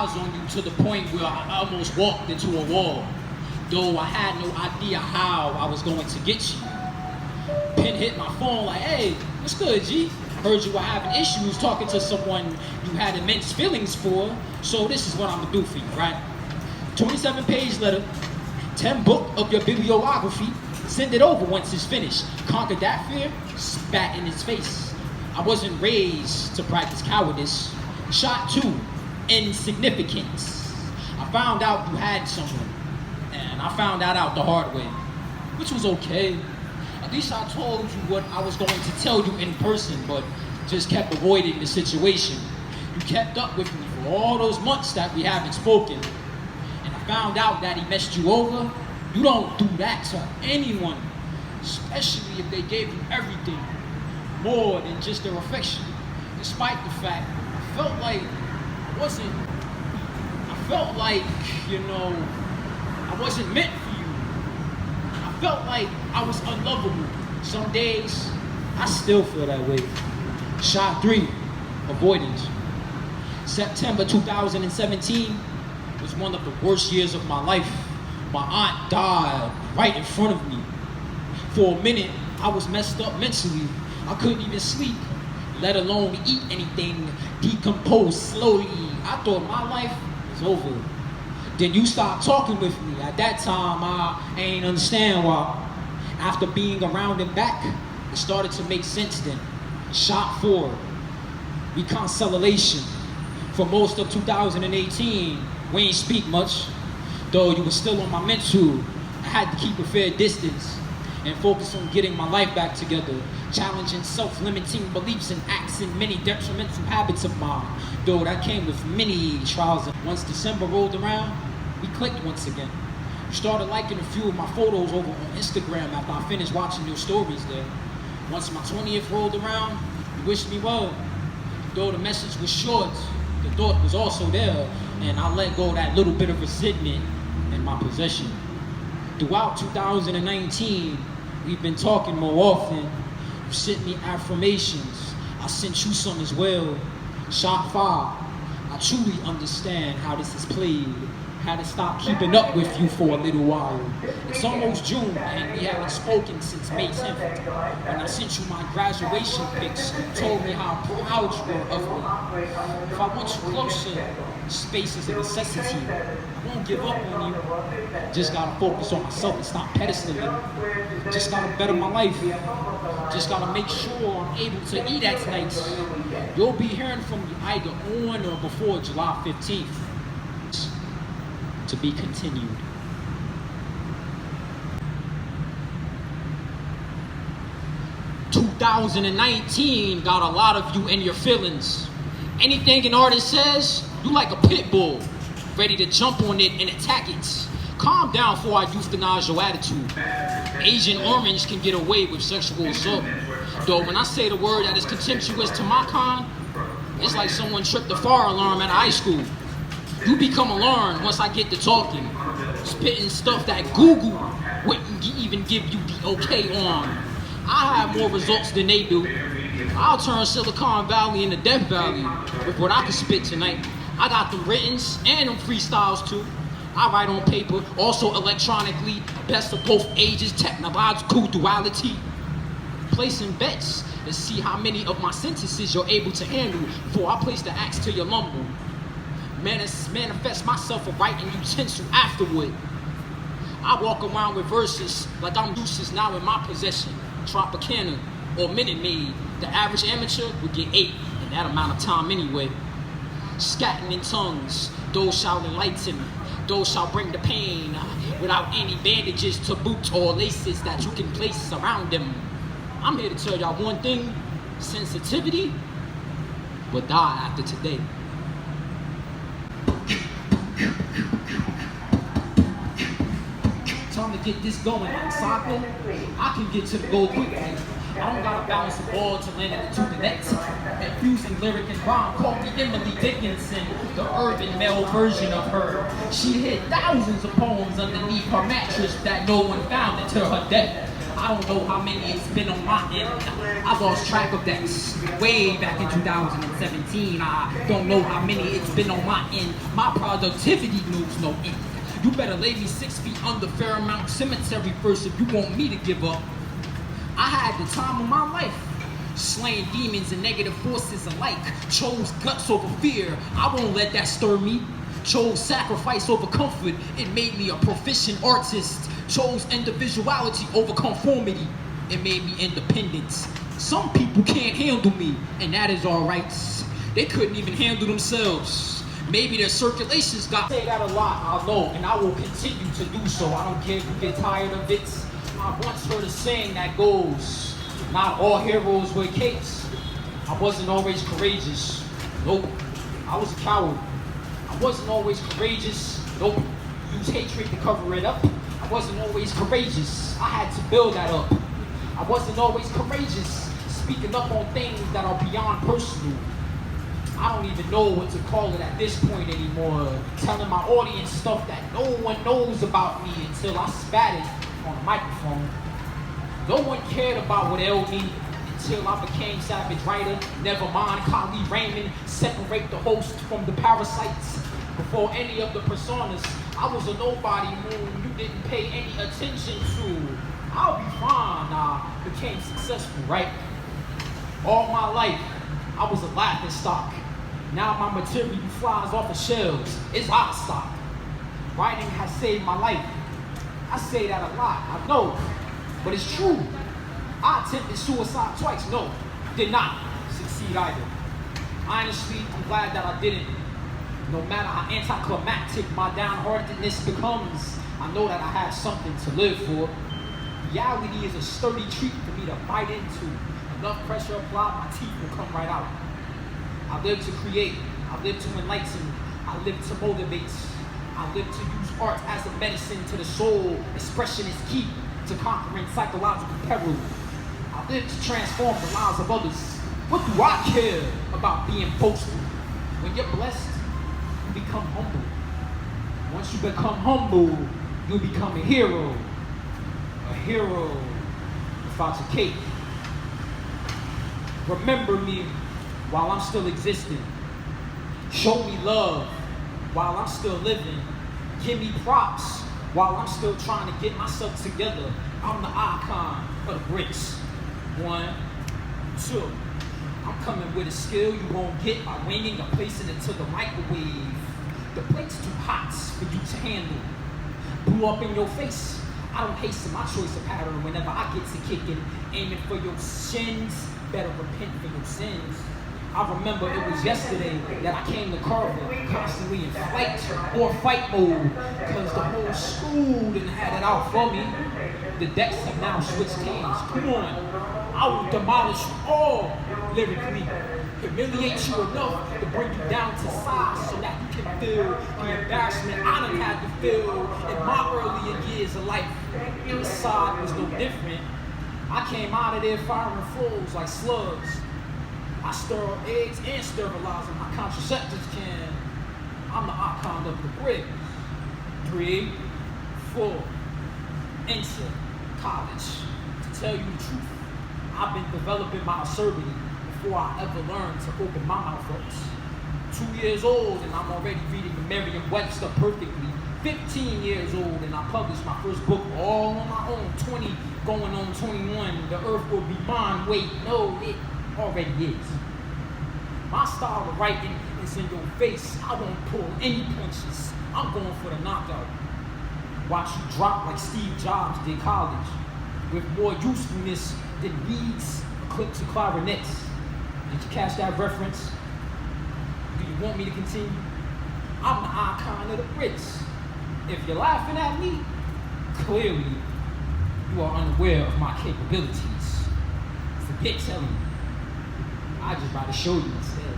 eyes on you to the point where I almost walked into a wall. Though I had no idea how I was going to get you. Pin hit my phone like, hey, what's good, G? Heard you were having issues talking to someone you had immense feelings for, so this is what I'm gonna do for you, right? 27-page letter, 10 book of your bibliography, send it over once it's finished. Conquer that fear, spat in his face. I wasn't raised to practice cowardice. Shot 2, insignificance. I found out you had someone, and I found that out the hard way, which was okay. At least I told you what I was going to tell you in person, but just kept avoiding the situation. You kept up with me for all those months that we haven't spoken, and I found out that he messed you over. You don't do that to anyone, especially if they gave you everything, more than just their affection. Despite the fact, I felt like I wasn't meant for you. I felt like I was unlovable. Some days, I still feel that way. Shot 3, avoidance. September 2017 was one of the worst years of my life. My aunt died right in front of me. For a minute, I was messed up mentally. I couldn't even sleep, let alone eat anything, decompose slowly. I thought my life was over. Then you stopped talking with me. At that time, I ain't understand why. After being around and back, it started to make sense then. Shot 4, reconciliation. For most of 2018, we ain't speak much. Though you were still on my mental, I had to keep a fair distance and focus on getting my life back together, challenging self-limiting beliefs and acts and many detrimental habits of mine, though that came with many trials. Once December rolled around, we clicked once again. You started liking a few of my photos over on Instagram after I finished watching your stories there. Once my 20th rolled around, you wished me well. Though the message was short, the thought was also there, and I let go of that little bit of resentment in my possession. Throughout 2019, we've been talking more often. You sent me affirmations. I sent you some as well. Shot 5, I truly understand how this is played. Had to stop keeping up with you for a little while. It's almost June and we haven't spoken since May 10th. When I sent you my graduation pics, you told me how proud you were of me. If I want you closer, space is a necessity. I won't give up on you. Just gotta focus on myself and stop pedestaling. Just gotta better my life. Just gotta make sure I'm able to eat at night. You'll be hearing from me either on or before July 15th. To be continued. "2019 got a lot of you in your feelings. Anything an artist says, you like a pit bull, ready to jump on it and attack it. Calm down before I euthanize your attitude. Agent Orange can get away with sexual assault. Though when I say the word that is contemptuous to my kind, it's like someone tripped the fire alarm at high school. You become alarmed once I get to talking, spitting stuff that Google wouldn't even give you the okay on. I have more results than they do. I'll turn Silicon Valley into Death Valley with what I can spit tonight. I got them writtens and them freestyles too. I write on paper, also electronically, best of both ages, technological duality. Placing bets to see how many of my sentences you're able to handle before I place the axe to your lumber. Manifest myself a writing utensil afterward. I walk around with verses like I'm useless now in my possession. Tropicana or Minute Maid. The average amateur would get 8 in that amount of time anyway. Scatting in tongues, those shall enlighten, those shall bring the pain, without any bandages to boot or laces that you can place around them. I'm here to tell y'all one thing: sensitivity will die after today. Time to get this going like soccer. I can get to the goal quickly. I don't gotta bounce the ball to land it into the net. Infusing lyric and rhyme, call me Emily Dickinson, the urban male version of her. She hid thousands of poems underneath her mattress that no one found until her death. I don't know how many it's been on my end. I lost track of that way back in 2017. I don't know how many it's been on my end. My productivity knows no end. You better lay me 6 feet under Fairmount Cemetery first if you want me to give up. I had the time of my life, slaying demons and negative forces alike. Chose guts over fear, I won't let that stir me. Chose sacrifice over comfort, it made me a proficient artist. Chose individuality over conformity, it made me independent. Some people can't handle me, and that is alright. They couldn't even handle themselves. Maybe their circulations got... I say that a lot, I know, and I will continue to do so. I don't care if you get tired of it. I once heard a saying that goes, not all heroes wear capes. I wasn't always courageous. Nope. I was a coward. I wasn't always courageous. Nope. Use hatred to cover it up. I wasn't always courageous. I had to build that up. I wasn't always courageous. Speaking up on things that are beyond personal. I don't even know what to call it at this point anymore. Telling my audience stuff that no one knows about me until I spat it on a microphone. No one cared about what ailed me until I became savage writer. Never mind Khali, Raymond, separate the host from the parasites. Before any of the personas, I was a nobody whom you didn't pay any attention to. I'll be fine, I became successful, right? All my life, I was a laughing stock. Now my material flies off the shelves. It's out of stock. Writing has saved my life. I say that a lot, I know, but it's true. I attempted suicide twice, no, did not succeed either. Honestly, I'm glad that I didn't. No matter how anticlimactic my downheartedness becomes, I know that I have something to live for. Reality is a sturdy treat for me to bite into. Enough pressure applied, my teeth will come right out. I live to create, I live to enlighten, I live to motivate, I live to use art as a medicine to the soul. Expression is key to conquering psychological peril. I live to transform the lives of others. What do I care about being boastful? When you're blessed, you become humble. Once you become humble, you become a hero. A hero without a cape. Remember me while I'm still existing. Show me love while I'm still living. Give me props while I'm still trying to get myself together. I'm the icon of the bricks. 1, 2. I'm coming with a skill you won't get by winging or placing it to the microwave. The plate's too hot for you to handle. Blew up in your face. I don't hasten my choice of pattern whenever I get to kicking. Aiming for your shins, better repent for your sins. I remember it was yesterday that I came to Carver, constantly in flight or fight mode, because the whole school didn't have it out for me. The decks have now switched hands. Come on, I will demolish you all lyrically. Humiliate you enough to bring you down to size so that you can feel the embarrassment I done had to feel in my earlier years of life. Inside was no different. I came out of there firing flows like slugs. I stir up eggs and sterilize in my contraceptives can. I'm the icon of the brick. 3, 4, enter college. To tell you the truth, I've been developing my acerbity before I ever learned to open my mouth up. 2 years old and I'm already reading the Merriam-Webster perfectly. 15 years old and I published my first book all on my own. 20 going on 21. The earth will be mine. Wait, no, it already is. My style of writing is in your face. I won't pull any punches. I'm going for the knockout. Watch you drop like Steve Jobs did college, with more usefulness than reeds or clips of clarinets. Did you catch that reference? Do you want me to continue? I'm the icon of the Brits. If you're laughing at me, clearly you are unaware of my capabilities. Forget telling you. I just try to show you instead.